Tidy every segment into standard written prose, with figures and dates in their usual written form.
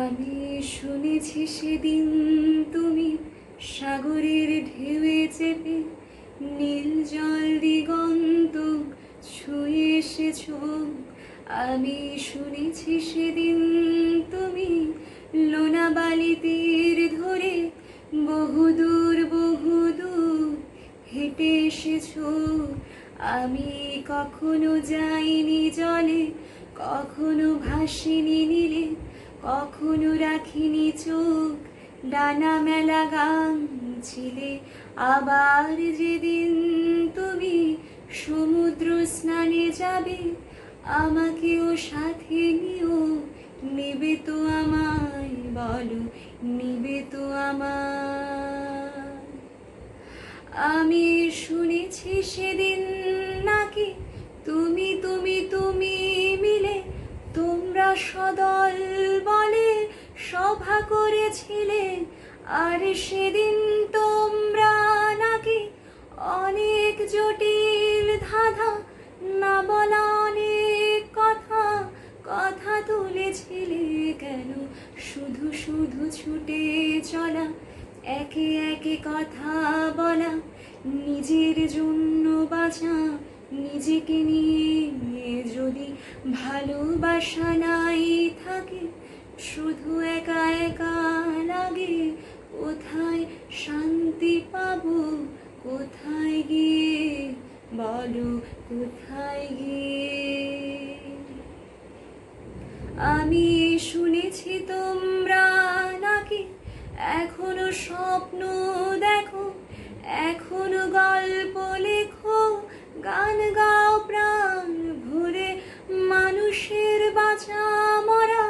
আমি শুনেছি সেদিন তুমি সাগরের ঢেউয়ে চেপে নীল জল দিগন্ত ছুঁয়ে এসেছো। আমি শুনেছি সেদিন তুমি লোনাবালি তীর ধরে বহুদূর বহুদূর হেঁটে এসেছো। আমি কখনো যাইনি জলে, কখনো ভাসিনি নীলে, কখনো রাখিনি চোখ ডানা মেলা গান ছিলে। আবার যেদিন তুমি সমুদ্র স্নানে যাবে, আমাকেও সাথে নিও। নেবে তো আমায়, বলো নেবে তো আমায়? আমি শুনেছি সেদিন নাকি তুমি তুমি তুমি মিলে তোমরা সদল বলে সভা করেছিলে। আর সেদিন তোমরা নাকি অনেক জটিল ধাঁধা, না বলা অনেক কথা কথা তুলেছিলে। কেন শুধু শুধু ছুটে চলা, একে একে কথা বলা, নিজের জন্য বাঁচা, নিজেকে নিয়ে যদি ভালোবাসা নাই থাকে, শুধু একা একা লাগে। কোথায় শান্তি পাবো, কোথায় গিয়ে, বলো কোথায় গিয়ে? আমি শুনেছি তোমরা নাকি এখনো স্বপ্ন দেখো, এখনো গল্প লেখো, গান গাও প্রাণ ভরে, মানুষের বাঁচা মরা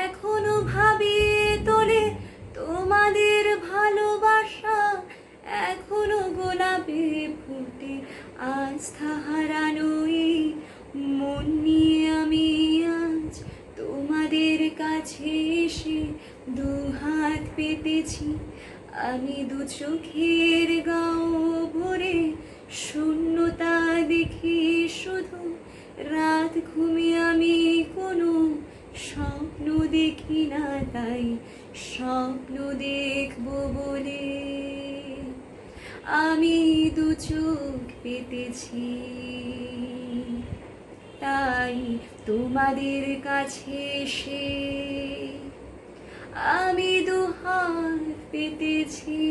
এখনো ভাবিয়ে তোলে তোমাদের ভালোবাসা। এখনো গোলাপে ফুটে আস্থা হারানো এই মন নিয়ে আমি আজ তোমাদের কাছে এসে দুহাত পেতেছি। আমি দু চোখের গাও ভরে শূন্যতা দেখি শুধু, রাত ঘুমিয়ে আমি কোনো স্বপ্ন দেখি না, তাই স্বপ্ন দেখবো বলে আমি দু চোখ পেতেছি। তাই তোমাদের কাছে এসে আমি দুহাত পেতেছি।